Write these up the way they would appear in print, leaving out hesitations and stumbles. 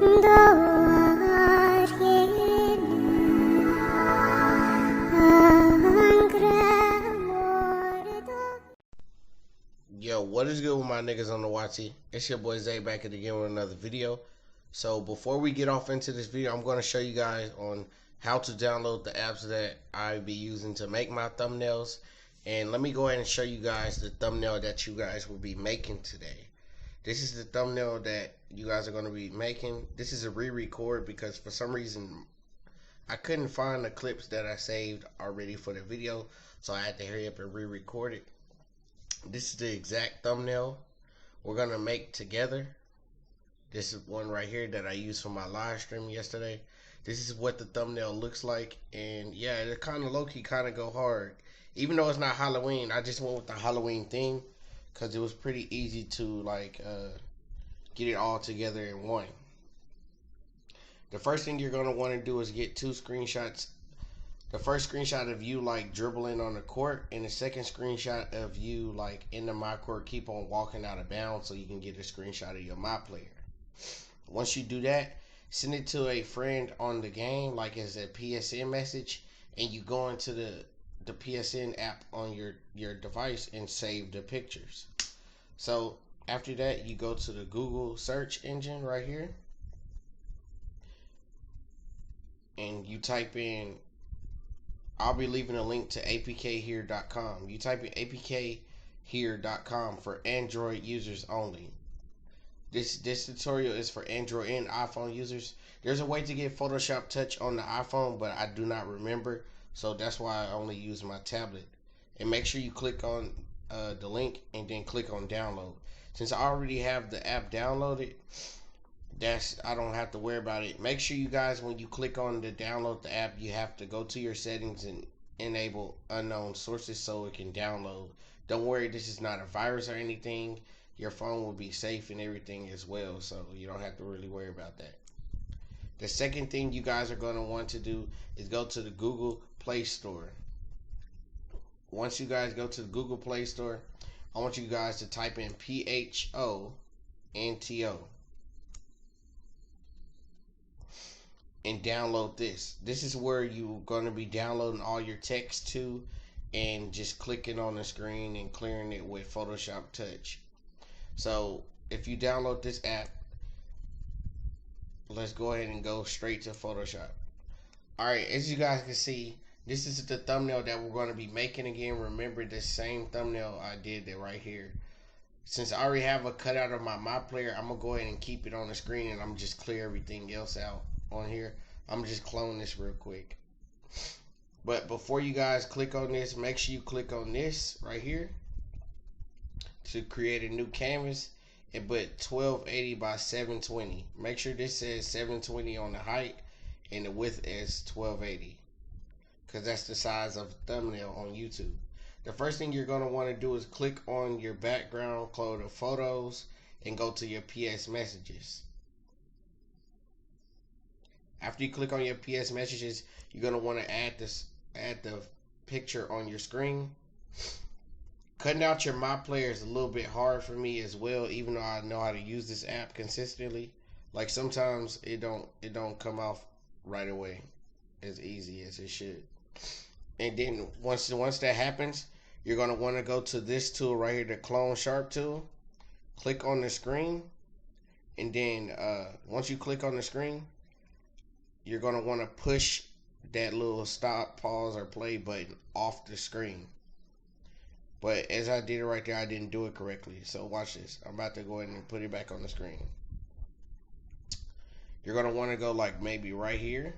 Yo, what is good with my niggas on the YT? It's your boy Zay back at again with another video. So before we get off into this video, I'm going to show you guys on how to download the apps that I be using to make my thumbnails. And let me go ahead and show you guys the thumbnail that you guys will be making today. This is the thumbnail that you guys are going to be making. This is a re-record because for some reason I couldn't find the clips that I saved already for the video, so I had to hurry up and re-record it. This is the exact thumbnail we're gonna make together. This is one right here that I used for my live stream yesterday. This is what the thumbnail looks like, and yeah, it kind of low-key kind of go hard. Even though it's not Halloween, I just went with the Halloween theme because it was pretty easy to like get it all together in one. The first thing you're gonna want to do is get two screenshots. The first screenshot of you like dribbling on the court, and the second screenshot of you like in the my court, keep on walking out of bounds, so you can get a screenshot of your my player. Once you do that, send it to a friend on the game like as a PSN message, and you go into the PSN app on your device and save the pictures. So after that, you go to the Google search engine right here and you type in, I'll be leaving a link to apkhere.com. You type in apkhere.com for Android users only. This tutorial is for Android and iPhone users. There's a way to get Photoshop Touch on the iPhone, but I do not remember, so that's why I only use my tablet. And make sure you click on the link and then click on download. Since I already have the app downloaded, I don't have to worry about it. Make sure you guys, when you click on the download the app, you have to go to your settings and enable unknown sources so it can download. Don't worry, this is not a virus or anything. Your phone will be safe and everything as well, so you don't have to really worry about that. The second thing you guys are going to want to do is go to the Google Play Store. Once you guys go to the Google Play Store, I want you guys to type in PHONTO and download this. This is where you're going to be downloading all your text to and just clicking on the screen and clearing it with Photoshop Touch. So if you download this app, let's go ahead and go straight to Photoshop. Alright, as you guys can see, this is the thumbnail that we're going to be making again. Remember the same thumbnail I did that right here. Since I already have a cutout of my player, I'm going to go ahead and keep it on the screen, and I'm just clear everything else out on here. I'm just clone this real quick. But before you guys click on this, make sure you click on this right here to create a new canvas and put 1280 by 720. Make sure this says 720 on the height and the width is 1280, because that's the size of the thumbnail on YouTube. The first thing you're going to want to do is click on your background, go to photos, and go to your PS messages. After you click on your PS messages, you're going to want to add the picture on your screen. Cutting out your my player is a little bit hard for me as well, even though I know how to use this app consistently. Like sometimes it don't come off right away as easy as it should. And then once that happens, you're going to want to go to this tool right here, the clone sharp tool. Click on the screen, and then once you click on the screen, you're going to want to push that little stop, pause, or play button off the screen. But as I did it right there, I didn't do it correctly. So watch this. I'm about to go ahead and put it back on the screen. You're going to want to go like maybe right here.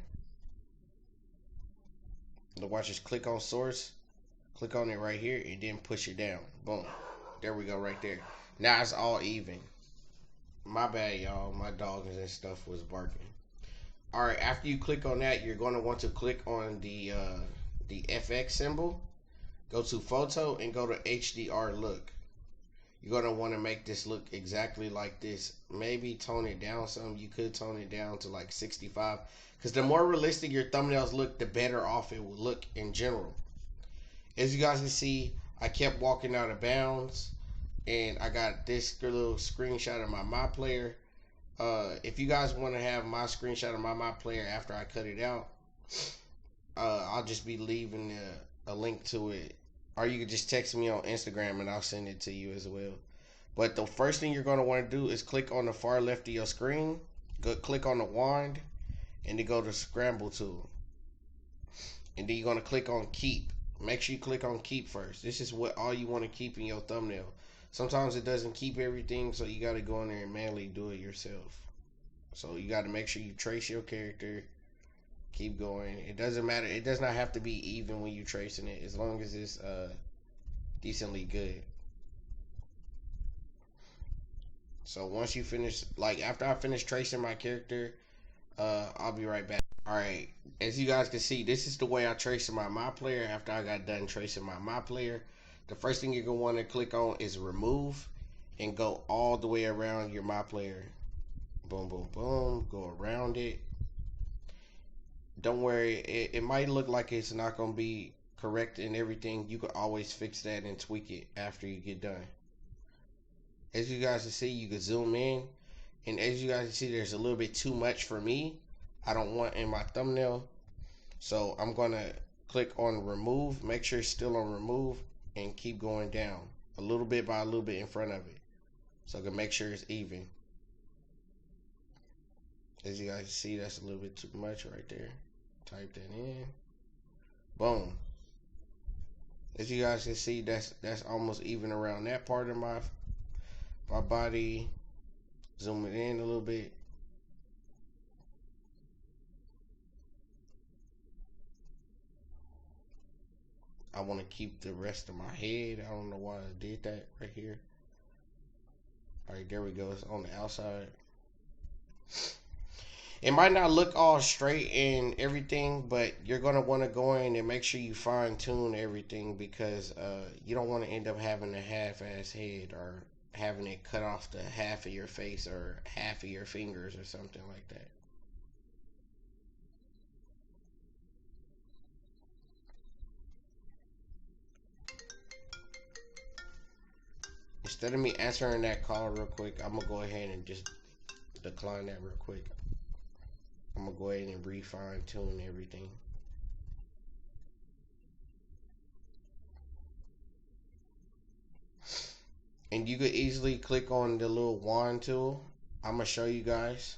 Watch this. Click on source. Click on it right here and then push it down. Boom. There we go right there. Now it's all even. My bad, y'all. My dogs and stuff was barking. Alright, after you click on that, you're going to want to click on the FX symbol. Go to photo and go to HDR look. You're going to want to make this look exactly like this. Maybe tone it down some. You could tone it down to like 65. Because the more realistic your thumbnails look, the better off it will look in general. As you guys can see, I kept walking out of bounds. And I got this little screenshot of my player. If you guys want to have my screenshot of my player after I cut it out, I'll just be leaving a link to it, or you can just text me on Instagram and I'll send it to you as well. But the first thing you're going to want to do is click on the far left of your screen, click on the wand, and then go to scramble tool, and then you're going to click on keep. Make sure you click on keep first. This is what all you want to keep in your thumbnail. Sometimes it doesn't keep everything, so you got to go in there and manually do it yourself. So you got to make sure you trace your character. Keep going. It doesn't matter. It does not have to be even when you're tracing it, as long as it's decently good. So once you finish, like after I finish tracing my character, I'll be right back. Alright, as you guys can see, this is the way I traced my player. After I got done tracing my player, the first thing you're going to want to click on is remove, and go all the way around your my player. Boom, boom, boom. Go around it. Don't worry, it might look like it's not going to be correct and everything. You can always fix that and tweak it after you get done. As you guys can see, you can zoom in, and as you guys can see, there's a little bit too much for me. I don't want in my thumbnail, so I'm going to click on remove. Make sure it's still on remove, and keep going down a little bit by a little bit in front of it, so I can make sure it's even. As you guys see, that's a little bit too much right there. Type that in. Boom. As you guys can see, that's almost even around that part of my body. Zoom it in a little bit. I want to keep the rest of my head. I don't know why I did that right here. Alright, there we go. It's on the outside. It might not look all straight and everything, but you're going to want to go in and make sure you fine tune everything, because you don't want to end up having a half-ass head, or having it cut off the half of your face or half of your fingers or something like that. Instead of me answering that call real quick, I'm going to go ahead and just decline that real quick. I'm going to go ahead and refine tune everything. And you could easily click on the little wand tool. I'm going to show you guys.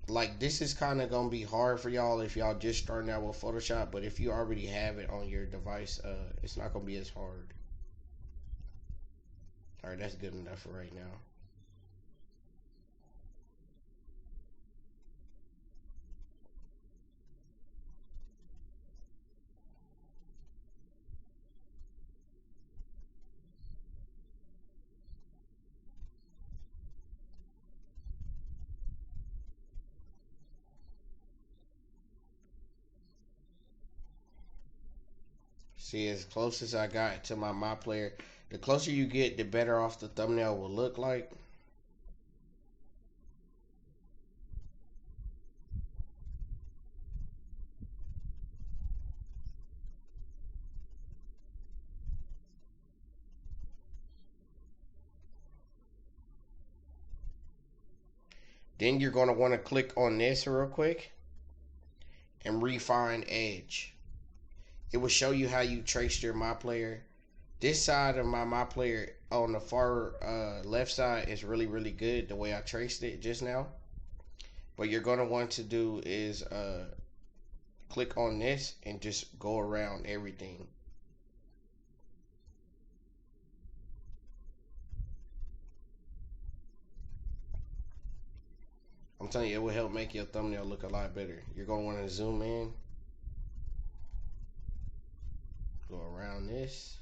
Like, this is kind of going to be hard for y'all if y'all just starting out with Photoshop, but if you already have it on your device, it's not going to be as hard. Alright, that's good enough for right now. See, as close as I got to my player, the closer you get, the better off the thumbnail will look like. Then you're going to want to click on this real quick and refine edge. It will show you how you traced your my player. This side of my player on the far left side is really good, the way I traced it just now. What you're going to want to do is click on this and just go around everything. I'm telling you, it will help make your thumbnail look a lot better. You're going to want to zoom in, go around this.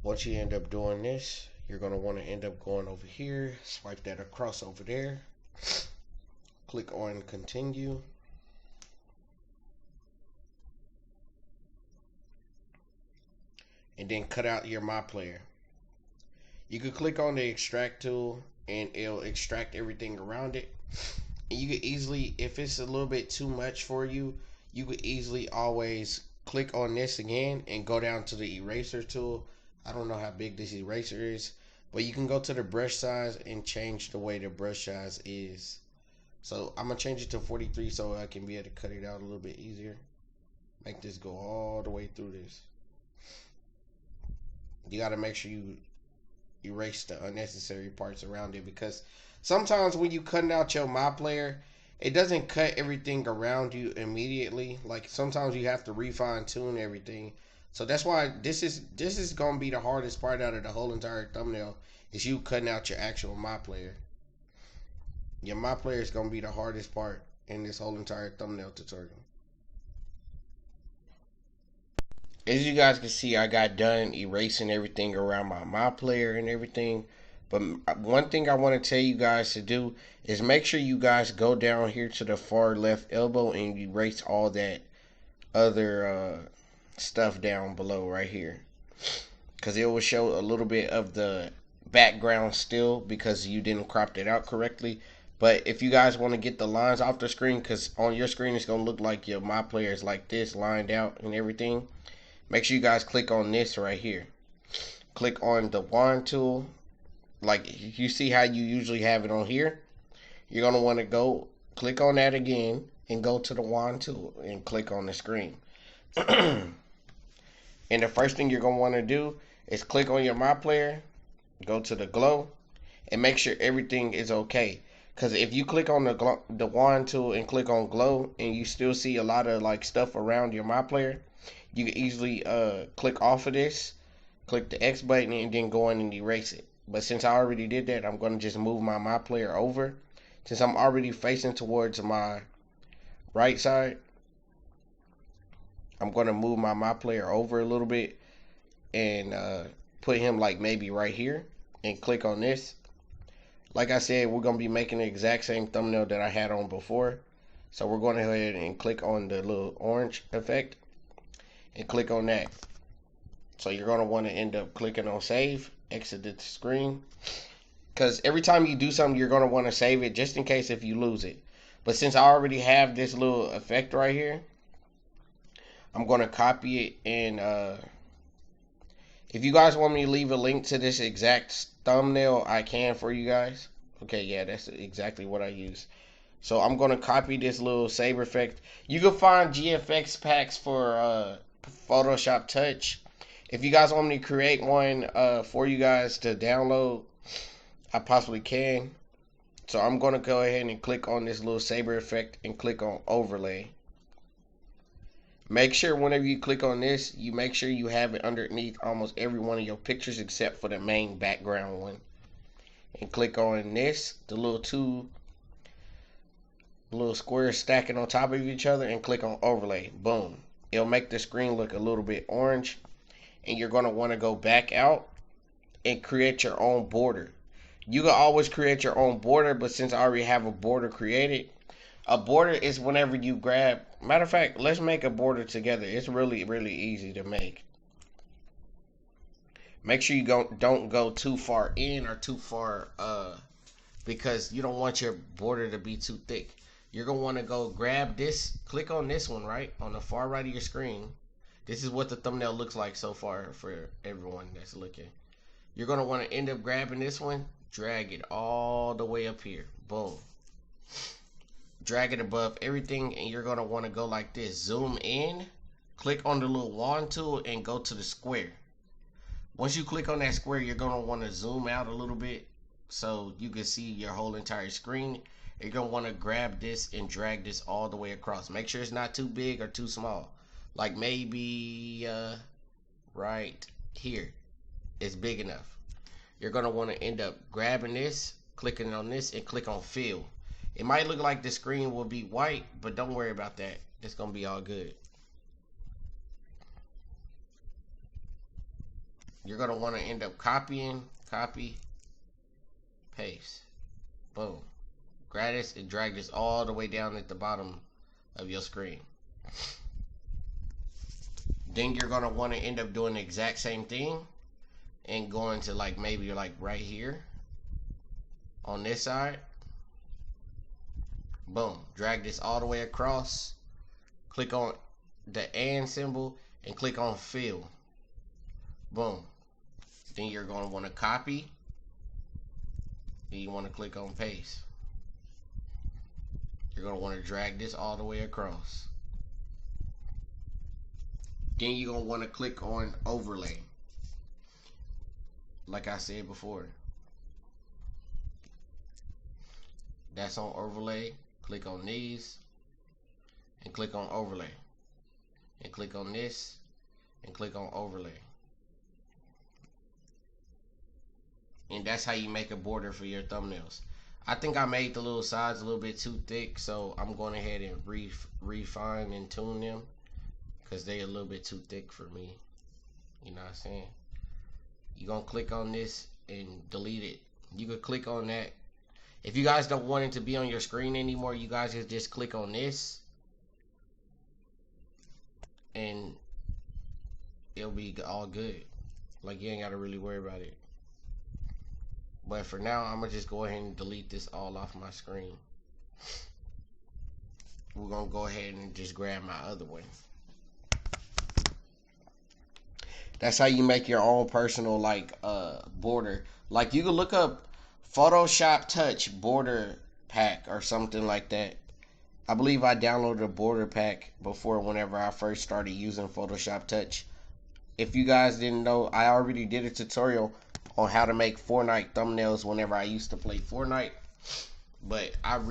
Once you end up doing this, you're going to want to end up going over here, swipe that across over there, click on continue. And then cut out your my player. You could click on the extract tool and it'll extract everything around it. And you could easily, if it's a little bit too much for you, you could easily always click on this again and go down to the eraser tool. I don't know how big this eraser is, but you can go to the brush size and change the way the brush size is. So I'm gonna change it to 43 so I can be able to cut it out a little bit easier. Make this go all the way through this. You gotta make sure you erase the unnecessary parts around it, because sometimes when you cutting out your MyPlayer, it doesn't cut everything around you immediately. Like sometimes you have to refine tune everything. So that's why this is gonna be the hardest part out of the whole entire thumbnail, is you cutting out your actual MyPlayer. Your MyPlayer is gonna be the hardest part in this whole entire thumbnail tutorial. As you guys can see, I got done erasing everything around my MyPlayer and everything. But one thing I want to tell you guys to do is make sure you guys go down here to the far left elbow and erase all that other stuff down below right here, because it will show a little bit of the background still because you didn't crop it out correctly. But if you guys want to get the lines off the screen, because on your screen it's going to look like your MyPlayer is like this, lined out and everything, make sure you guys click on this right here. Click on the wand tool. Like you see how you usually have it on here. You're going to want to go click on that again and go to the wand tool and click on the screen. And the first thing you're going to want to do is click on your MyPlayer, go to the glow, and make sure everything is okay. Because if you click on the wand tool and click on glow and you still see a lot of like stuff around your MyPlayer, you can easily click off of this, click the X button, and then go in and erase it. But since I already did that, I'm going to just move my MyPlayer over. Since I'm already facing towards my right side, I'm going to move my MyPlayer over a little bit and put him like maybe right here and click on this. Like I said, we're going to be making the exact same thumbnail that I had on before. So we're going to go ahead and click on the little orange effect and click on that. So you're going to want to end up clicking on save, exit the screen. Because every time you do something, you're going to want to save it just in case if you lose it. But since I already have this little effect right here, I'm going to copy it. And if you guys want me to leave a link to this exact thumbnail, I can for you guys. Okay, yeah, that's exactly what I use. So I'm going to copy this little saber effect. You can find GFX packs for Photoshop Touch. If you guys want me to create one for you guys to download, I possibly can. So I'm going to go ahead and click on this little saber effect and click on overlay. Make sure whenever you click on this, you make sure you have it underneath almost every one of your pictures except for the main background one. And click on this, the little two little squares stacking on top of each other, and click on overlay. Boom. It'll make the screen look a little bit orange. And you're going to want to go back out and create your own border. You can always create your own border, but since I already have a border created, a border is whenever you grab, matter of fact, let's make a border together. It's really, really easy to make. Make sure you don't go too far in or too far, because you don't want your border to be too thick. You're going to want to go grab this, click on this one, right, on the far right of your screen. This is what the thumbnail looks like so far for everyone that's looking. You're going to want to end up grabbing this one, drag it all the way up here. Boom. Drag it above everything, and you're going to want to go like this. Zoom in, click on the little wand tool, and go to the square. Once you click on that square, you're going to want to zoom out a little bit so you can see your whole entire screen. You're going to want to grab this and drag this all the way across. Make sure it's not too big or too small. Like maybe right here is big enough. You're going to want to end up grabbing this, clicking on this, and click on fill. It might look like the screen will be white, but don't worry about that. It's going to be all good. You're going to want to end up copying, copy, paste. Boom. Grab this and drag this all the way down at the bottom of your screen. Then you're going to want to end up doing the exact same thing and going to like maybe like right here. on this side. Boom. Drag this all the way across. Click on the and symbol and click on fill. Boom. Then you're going to want to copy. Then you want to click on paste. You're going to want to drag this all the way across. Then you're going to want to click on overlay. Like I said before. That's on overlay. Click on these. And click on overlay. And click on this. And click on overlay. And that's how you make a border for your thumbnails. I think I made the little sides a little bit too thick, so I'm going ahead and refine and tune them, because they're a little bit too thick for me. You know what I'm saying? You're going to click on this and delete it. You could click on that. If you guys don't want it to be on your screen anymore, you guys can just click on this. And it'll be all good. Like, you ain't got to really worry about it. But for now, I'm going to just go ahead and delete this all off my screen. We're going to go ahead and just grab my other one. That's how you make your own personal, like, border. Like, you can look up Photoshop Touch border pack or something like that. I believe I downloaded a border pack before whenever I first started using Photoshop Touch. If you guys didn't know, I already did a tutorial on how to make Fortnite thumbnails whenever I used to play Fortnite. But I've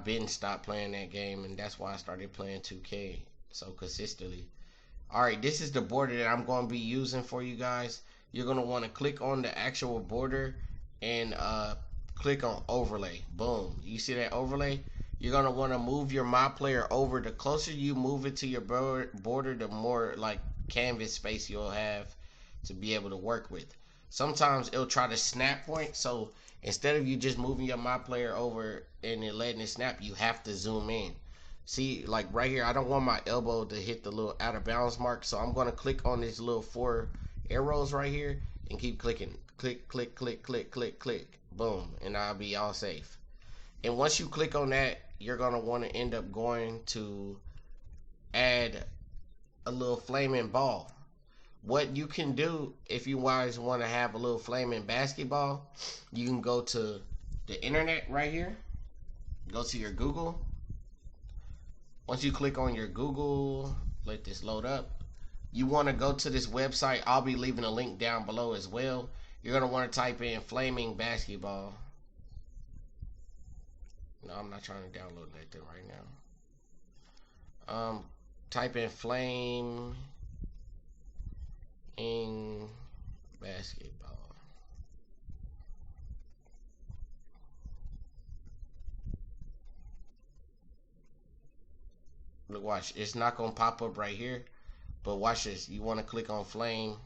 been stopped playing that game, and that's why I started playing 2K so consistently. Alright, this is the border that I'm going to be using for you guys. You're going to want to click on the actual border and click on overlay. Boom. You see that overlay? You're going to want to move your MyPlayer over. The closer you move it to your border, the more like canvas space you'll have to be able to work with. Sometimes it'll try to snap point, so instead of you just moving your MyPlayer over and then letting it snap, you have to zoom in. See, like right here, I don't want my elbow to hit the little out of bounds mark, so I'm going to click on these little 4 arrows right here and keep clicking. Click, click, click, click, click, click. Boom, and I'll be all safe. And once you click on that, you're going to want to end up going to add a little flaming ball. What you can do if you guys want to have a little flaming basketball, you can go to the internet right here. Go to your Google. Once you click on your Google, let this load up. You want to go to this website. I'll be leaving a link down below as well. You're going to want to type in flaming basketball. No, I'm not trying to download that right now. Type in flame in basketball. Look, watch. It's not going to pop up right here. But watch this. You want to click on flame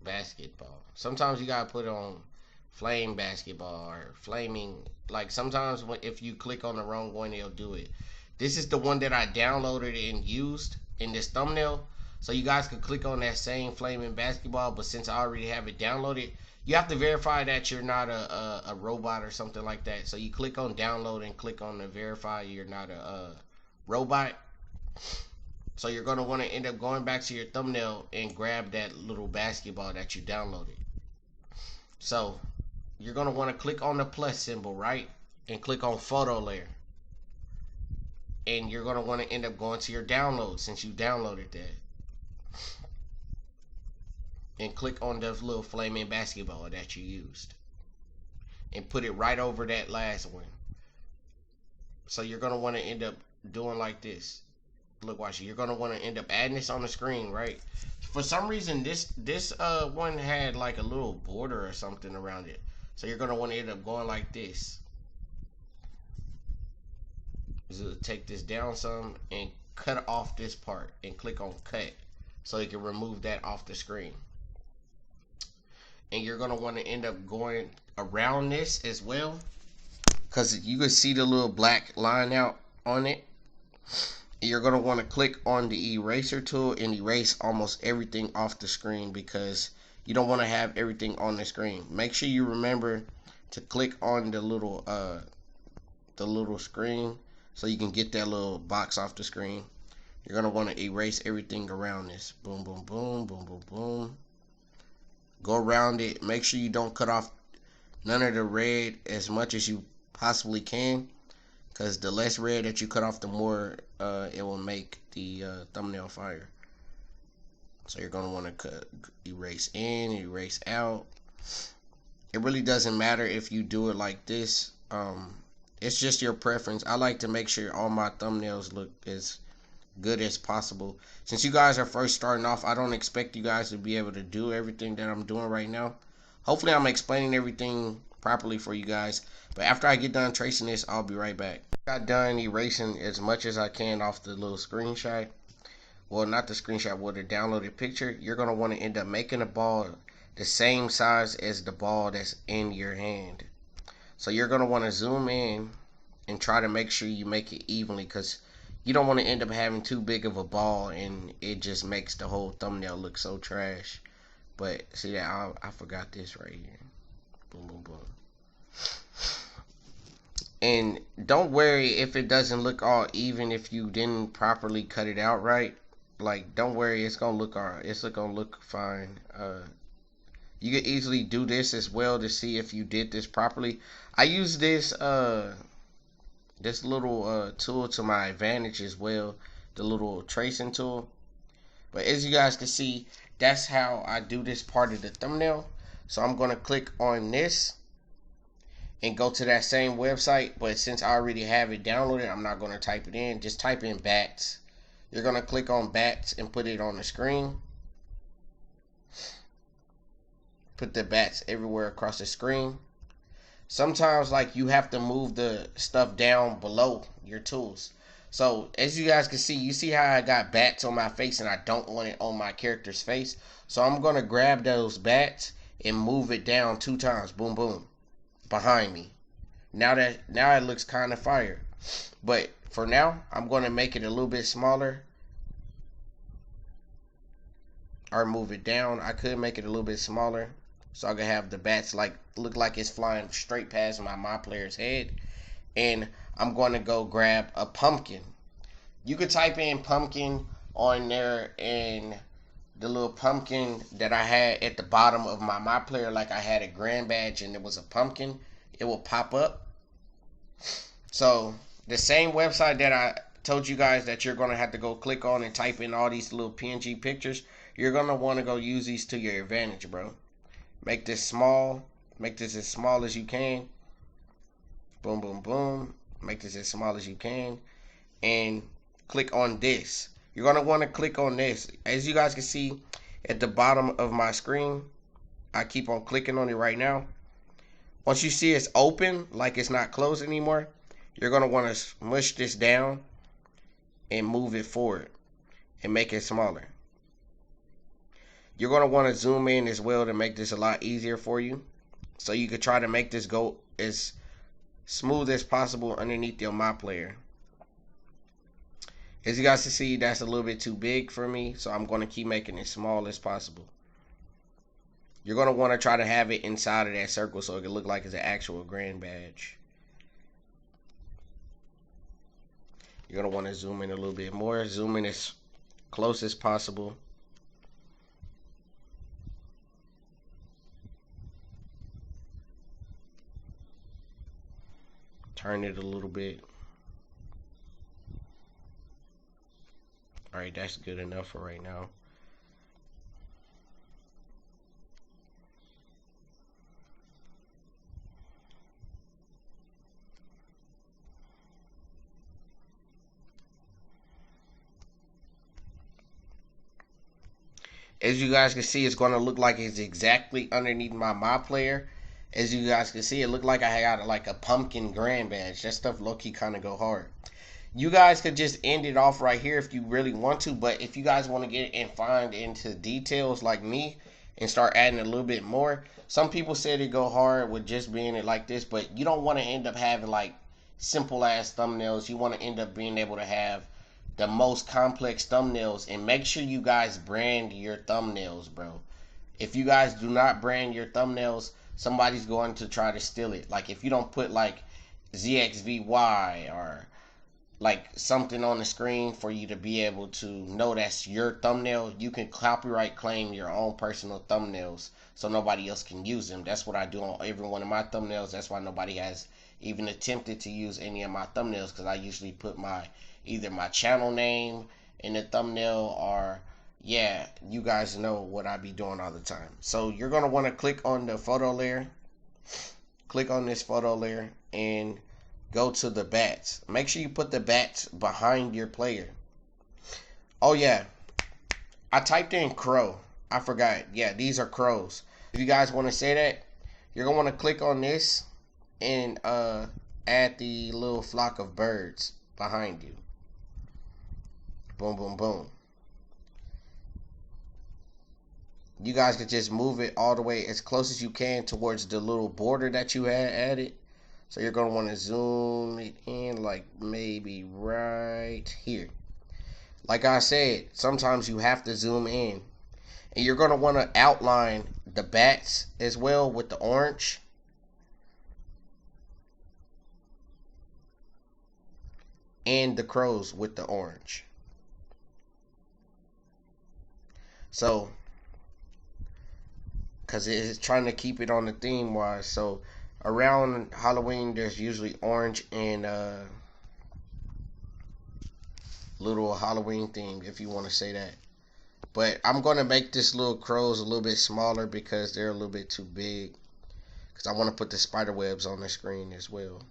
basketball. Sometimes you got to put on flame basketball or flaming. Like sometimes if you click on the wrong one, it'll do it. This is the one that I downloaded and used in this thumbnail. So you guys could click on that same flaming basketball, but since I already have it downloaded, you have to verify that you're not a robot or something like that. So you click on download and click on the verify you're not a robot. So you're going to want to end up going back to your thumbnail and grab that little basketball that you downloaded. So you're going to want to click on the plus symbol, right? And click on photo layer. And you're going to want to end up going to your download since you downloaded that. And click on the little flaming basketball that you used. And put it right over that last one. So you're going to want to end up doing like this. Look, watch it. You're going to want to end up adding this on the screen, right? For some reason, this one had like a little border or something around it. So you're going to want to end up going like this. So take this down some and cut off this part and click on cut so you can remove that off the screen. And you're going to want to end up going around this as well, because you can see the little black line out on it. You're going to want to click on the eraser tool and erase almost everything off the screen, because you don't want to have everything on the screen. Make sure you remember to click on the little screen so you can get that little box off the screen. You're going to want to erase everything around this. Boom, boom, boom, boom, boom, boom. Go around it. Make sure you don't cut off none of the red as much as you possibly can, because the less red that you cut off, the more it will make the thumbnail fire. So you're going to want to erase in, erase out. It really doesn't matter if you do it like this. It's just your preference. I like to make sure all my thumbnails look as good as possible. Since you guys are first starting off, I don't expect you guys to be able to do everything that I'm doing right now. Hopefully I'm explaining everything properly for you guys. But after I get done tracing this, I'll be right back. I got done erasing as much as I can off the little screenshot. Well, not the screenshot, well, the downloaded picture. You're going to want to end up making a ball the same size as the ball that's in your hand. So you're going to want to zoom in and try to make sure you make it evenly, because you don't want to end up having too big of a ball and it just makes the whole thumbnail look so trash. But see that I forgot this right here. Boom, boom, boom. And don't worry if it doesn't look all even if you didn't properly cut it out right. Like, don't worry, it's gonna look alright. It's gonna look fine. You can easily do this as well to see if you did this properly. I use this this little tool to my advantage as well, the little tracing tool. But as you guys can see, that's how I do this part of the thumbnail. So I'm gonna click on this and go to that same website, but since I already have it downloaded, I'm not gonna type it in. Just type in bats. You're gonna click on bats and put it on the screen. Put the bats everywhere across the screen. Sometimes, like, you have to move the stuff down below your tools. So as you guys can see, you see how I got bats on my face and I don't want it on my character's face. So I'm gonna grab those bats and move it down 2 times. Boom, boom, behind me. Now it looks kind of fire. But for now, I'm gonna make it a little bit smaller, or move it down. I could make it a little bit smaller, so I can have the bats like look like it's flying straight past my player's head. And I'm going to go grab a pumpkin. You could type in pumpkin on there, and the little pumpkin that I had at the bottom of my player, like I had a grand badge and it was a pumpkin, it will pop up. So the same website that I told you guys that you're going to have to go click on and type in all these little PNG pictures, you're going to want to go use these to your advantage, bro. Make this small. Make this as small as you can. Boom, boom, boom. Make this as small as you can. And click on this. You're going to want to click on this. As you guys can see at the bottom of my screen, I keep on clicking on it right now. Once you see it's open, like it's not closed anymore, you're going to want to smush this down and move it forward and make it smaller. You're going to want to zoom in as well to make this a lot easier for you. So you could try to make this go as smooth as possible underneath your MyPlayer. As you guys can see, that's a little bit too big for me, so I'm going to keep making it small as possible. You're going to want to try to have it inside of that circle so it can look like it's an actual grand badge. You're going to want to zoom in a little bit more. Zoom in as close as possible. Turn it a little bit. Alright, that's good enough for right now. As you guys can see, it's going to look like it's exactly underneath my player. As you guys can see, it looked like I got like a pumpkin grand badge. That stuff low-key kind of go hard. You guys could just end it off right here if you really want to, but if you guys want to get and find into details like me and start adding a little bit more, some people said it go hard with just being it like this, but you don't want to end up having like simple ass thumbnails. You want to end up being able to have the most complex thumbnails, and make sure you guys brand your thumbnails, bro. If you guys do not brand your thumbnails, somebody's going to try to steal it. Like if you don't put like ZXVY or like something on the screen for you to be able to know that's your thumbnail, you can copyright claim your own personal thumbnails so nobody else can use them. That's what I do on every one of my thumbnails. That's why nobody has even attempted to use any of my thumbnails, because I usually put my either my channel name in the thumbnail, or yeah, you guys know what I be doing all the time. So you're gonna want to click on the photo layer, click on this photo layer, and go to the bats. Make sure you put the bats behind your player. Oh yeah, I typed in crow. I forgot. Yeah, these are crows. If you guys want to say that, you're gonna want to click on this and add the little flock of birds behind you. Boom, boom, boom. You guys can just move it all the way as close as you can towards the little border that you had added. So you're going to want to zoom it in like maybe right here. Like I said, sometimes you have to zoom in. And you're going to want to outline the bats as well with the orange. And the crows with the orange. So, because it's trying to keep it on the theme wise. So around Halloween there's usually orange and little Halloween theme, if you want to say that. But I'm going to make this little crows a little bit smaller because they're a little bit too big, because I want to put the spider webs on the screen as well.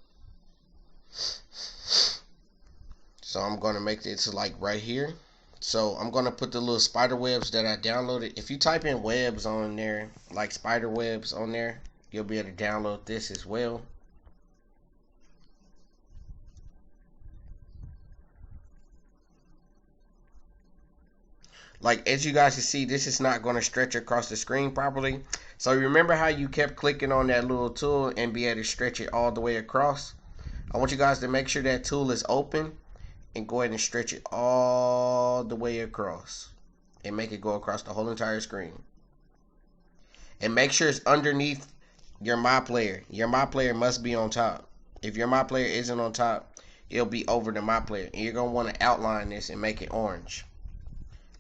So I'm going to make it to like right here. So I'm going to put the little spider webs that I downloaded. If you type in webs on there, like spider webs on there, you'll be able to download this as well. Like as you guys can see, this is not going to stretch across the screen properly. So remember how you kept clicking on that little tool and be able to stretch it all the way across? I want you guys to make sure that tool is open and go ahead and stretch it all the way across and make it go across the whole entire screen. And make sure it's underneath your MyPlayer. Your MyPlayer must be on top. If your MyPlayer isn't on top, it'll be over the MyPlayer. And you're going to want to outline this and make it orange,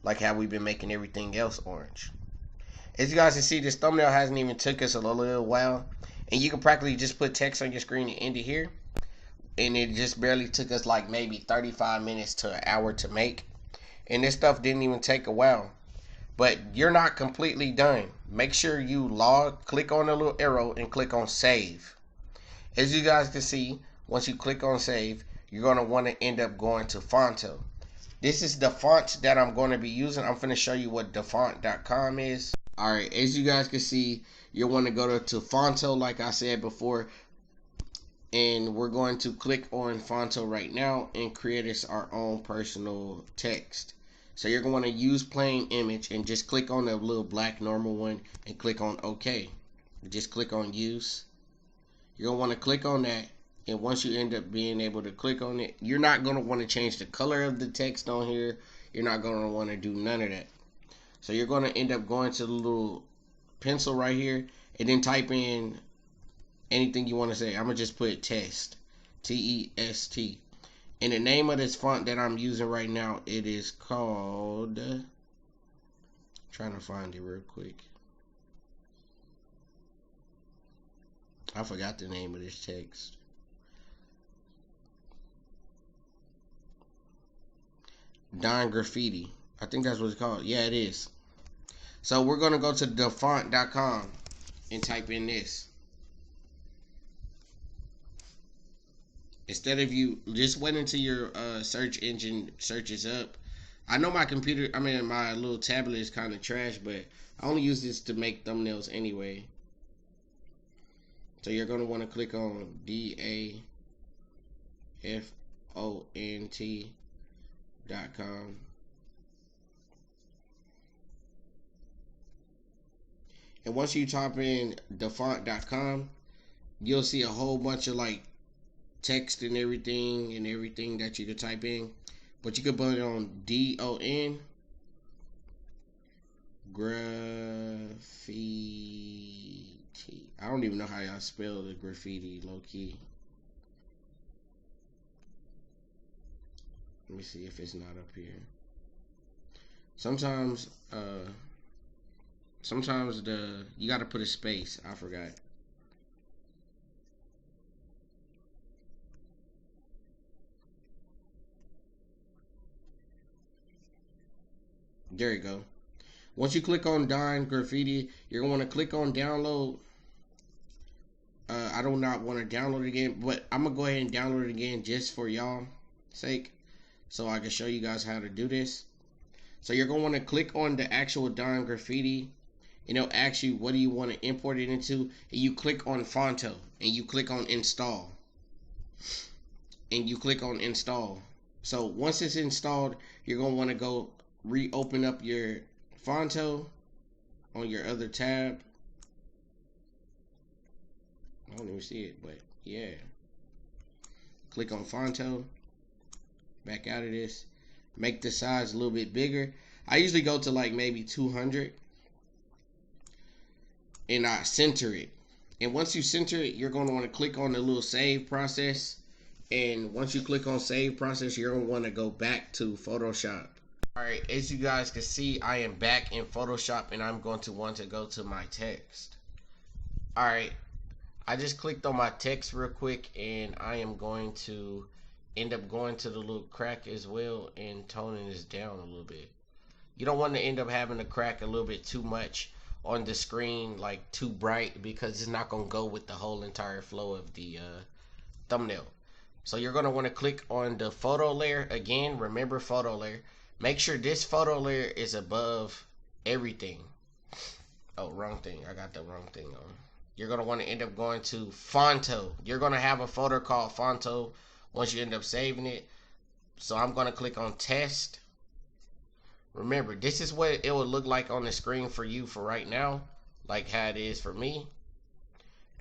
like how we've been making everything else orange. As you guys can see, this thumbnail hasn't even took us a little while. And you can practically just put text on your screen and end it here. And it just barely took us like maybe 35 minutes to an hour to make. And this stuff didn't even take a while. But you're not completely done. Make sure you click on the little arrow and click on save. As you guys can see, once you click on save, you're going to want to end up going to Fonto. This is the font that I'm going to be using. I'm going to show you what defont.com is. Alright, as you guys can see, you'll want to go to Fonto like I said before. And we're going to click on Fonto right now and create us our own personal text. So you're going to want to use plain image and just click on the little black normal one and click on OK. Just click on use. You're going to want to click on that, and once you end up being able to click on it, you're not going to want to change the color of the text on here. You're not going to want to do none of that. So you're going to end up going to the little pencil right here and then type in anything you want to say. I'm going to just put test. T-E-S-T. And the name of this font that I'm using right now, it is called... trying to find it real quick. I forgot the name of this text. Don Graffiti. I think that's what it's called. Yeah, it is. So we're going to go to defont.com and type in this. Instead of you just wait until your search engine searches up. I know my computer, my little tablet is kind of trash, but I only use this to make thumbnails anyway. So you're going to want to click on defont.com. And once you type in defont.com, you'll see a whole bunch of like text and everything that you can type in. but you can put it on DON graffiti. I don't even know how y'all spell the graffiti, low key. Let me see if it's not up here. Sometimes you gotta put a space. I forgot. There you go. Once you click on Don Graffiti, you're going to want to click on download. I do not want to download it again, but I'm going to go ahead and download it again just for y'all sake, so I can show you guys how to do this. So you're going to want to click on the actual Don Graffiti, and it'll ask you what do you want to import it into, and you click on Fonto, and you click on install, and you click on install. So once it's installed, you're going to want to go reopen up your Fonto on your other tab. I don't even see it, but yeah. Click on Fonto. Back out of this. Make the size a little bit bigger. I usually go to like maybe 200. And I center it. And once you center it, you're going to want to click on the little save process. And once you click on save process, you're going to want to go back to Photoshop. Alright, as you guys can see, I am back in Photoshop and I'm going to want to go to my text. Alright, I just clicked on my text real quick and I am going to end up going to the little crack as well and toning this down a little bit. You don't want to end up having the crack a little bit too much on the screen, like too bright, because it's not going to go with the whole entire flow of the thumbnail. So you're going to want to click on the photo layer again. Remember, photo layer. Make sure this photo layer is above everything. Oh, wrong thing. I got the wrong thing on. You're going to want to end up going to Fonto. You're going to have a folder called Fonto once you end up saving it. So I'm going to click on test. Remember, this is what it would look like on the screen for you for right now, like how it is for me.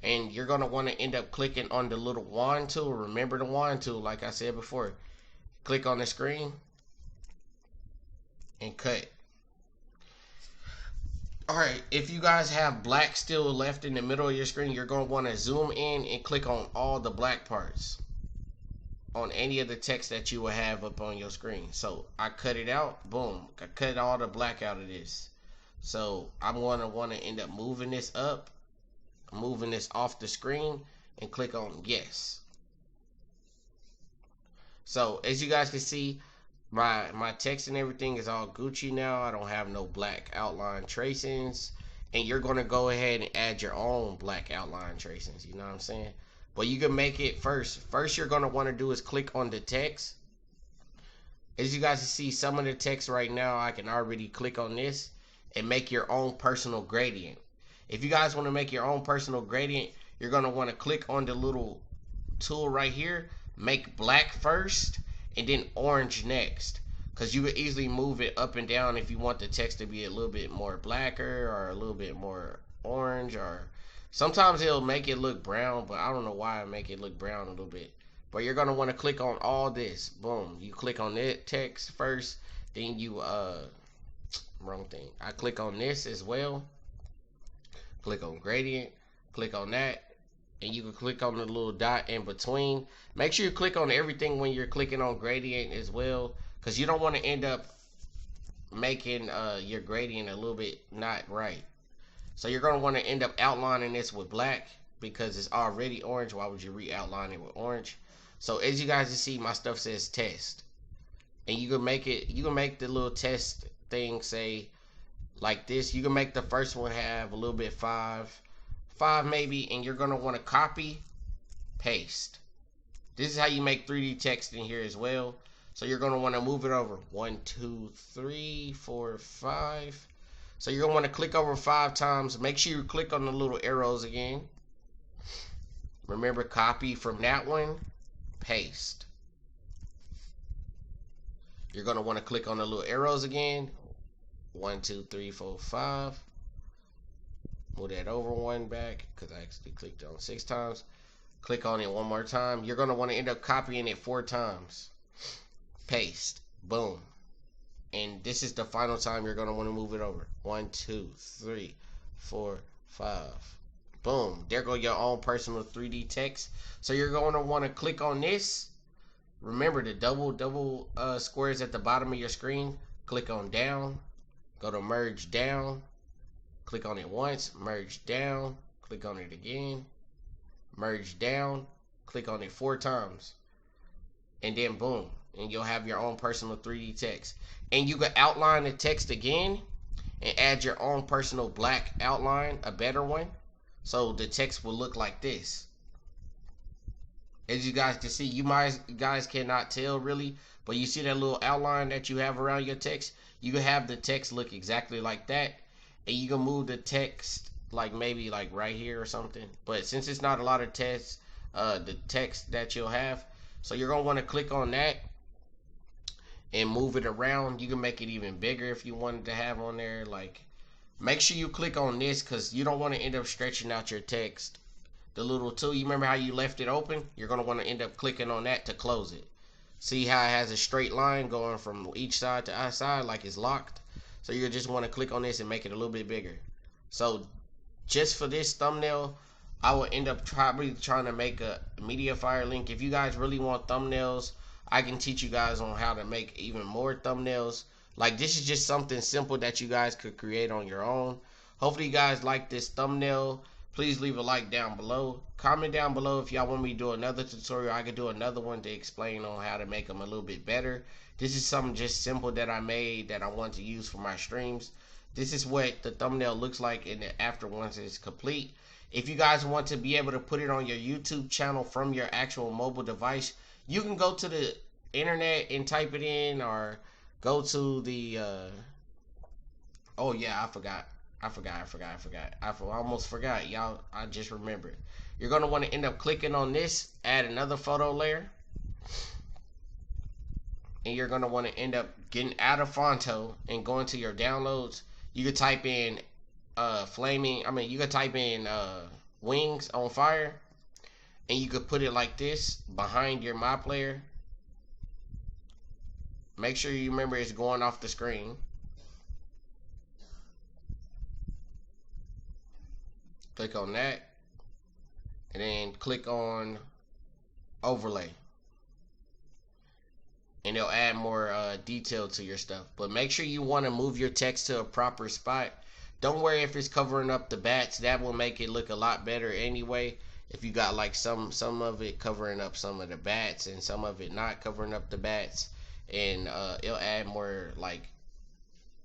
And you're going to want to end up clicking on the little wand tool. Remember the wand tool, like I said before. Click on the screen and cut. Alright, if you guys have black still left in the middle of your screen, you're going to want to zoom in and click on all the black parts on any of the text that you will have up on your screen. So I cut it out, boom, I cut all the black out of this. So I'm going to want to end up moving this up, moving this off the screen, and click on yes. So as you guys can see, my text and everything is all Gucci now. I don't have no black outline tracings, and you're going to go ahead and add your own black outline tracings, you know what I'm saying? But you can make it first you're going to want to do is click on the text. As you guys can see, some of the text right now, I can already click on this and make your own personal gradient. If you guys want to make your own personal gradient, you're going to want to click on the little tool right here, make black first and then orange next, because you could easily move it up and down if you want the text to be a little bit more blacker or a little bit more orange, or sometimes it'll make it look brown, but I don't know why I make it look brown a little bit. But you're going to want to click on all this. Boom, you click on that text first, then you wrong thing, I click on this as well, click on gradient, click on that, and you can click on the little dot in between. Make sure you click on everything when you're clicking on gradient as well, because you don't want to end up making your gradient a little bit not right. So you're going to want to end up outlining this with black because it's already orange. Why would you re-outline it with orange? So as you guys can see, my stuff says test, and you can make it, you can make the little test thing say like this. You can make the first one have a little bit 5 maybe, and you're going to want to copy, paste. This is how you make 3D text in here as well. So you're going to want to move it over 1, 2, 3, 4, 5. So you're going to want to click over 5 times. Make sure you click on the little arrows again. Remember, copy from that one, paste. You're going to want to click on the little arrows again. 1, 2, 3, 4, 5. Move that over one back because I actually clicked on 6 times. Click on it one more time. You're going to want to end up copying it 4 times. Paste. Boom. And this is the final time you're going to want to move it over. 1, 2, 3, 4, 5. Boom. There go your own personal 3D text. So you're going to want to click on this. Remember the double squares at the bottom of your screen. Click on down. Go to merge down. Click on it once. Merge down. Click on it again. Merge down. Click on it 4 times. And then boom. And you'll have your own personal 3D text. And you can outline the text again and add your own personal black outline, a better one. So the text will look like this. As you guys can see, you guys cannot tell really, but you see that little outline that you have around your text? You can have the text look exactly like that, and you can move the text like maybe like right here or something. But since it's not a lot of text, the text that you'll have, so you're gonna want to click on that and move it around. You can make it even bigger if you wanted to have on there. Like, make sure you click on this because you don't want to end up stretching out your text. The little tool, you remember how you left it open? You're going to want to end up clicking on that to close it. See how it has a straight line going from each side to side like it's locked? So you just want to click on this and make it a little bit bigger. So just for this thumbnail, I will end up probably trying to make a Mediafire link. If you guys really want thumbnails, I can teach you guys on how to make even more thumbnails. Like, this is just something simple that you guys could create on your own. Hopefully you guys like this thumbnail. Please leave a like down below. Comment down below if y'all want me to do another tutorial. I could do another one to explain on how to make them a little bit better. This is something just simple that I made that I want to use for my streams. This is what the thumbnail looks like in the after once it's complete. If you guys want to be able to put it on your YouTube channel from your actual mobile device, you can go to the internet and type it in, or go to the oh yeah, I forgot. I almost forgot, y'all. I just remembered. You're going to want to end up clicking on this, add another photo layer, and you're going to want to end up getting out of Fonto and going to your downloads. You could type in you could type in wings on fire, and you could put it like this behind your MyPlayer. Make sure you remember it's going off the screen. Click on that, and then click on overlay, and it'll add more detail to your stuff. But make sure you want to move your text to a proper spot. Don't worry if it's covering up the bats. That will make it look a lot better anyway. If you got like some of it covering up some of the bats and some of it not covering up the bats, and it'll add more like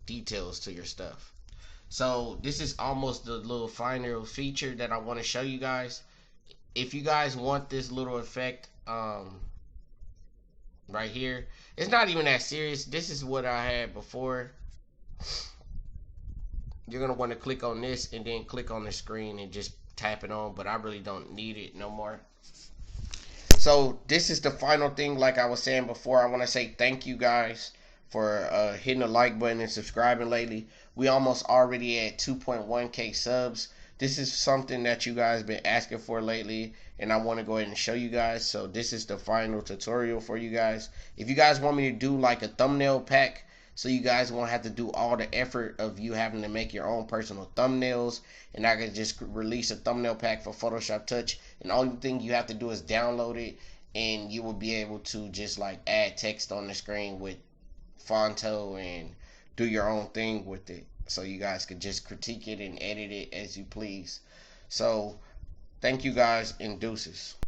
details to your stuff. So this is almost the little final feature that I want to show you guys. If you guys want this little effect right here, it's not even that serious. This is what I had before. You're going to want to click on this and then click on the screen and just tap it on, but I really don't need it no more. So this is the final thing. Like I was saying before, I want to say thank you guys for hitting the like button and subscribing lately. We almost already at 2.1k subs. This is something that you guys been asking for lately, and I want to go ahead and show you guys. So this is the final tutorial for you guys. If you guys want me to do like a thumbnail pack, so you guys won't have to do all the effort of you having to make your own personal thumbnails, and I can just release a thumbnail pack for Photoshop Touch, and the only thing you have to do is download it, and you will be able to just like add text on the screen with Fonto and do your own thing with it, so you guys can just critique it and edit it as you please. So thank you guys, and deuces.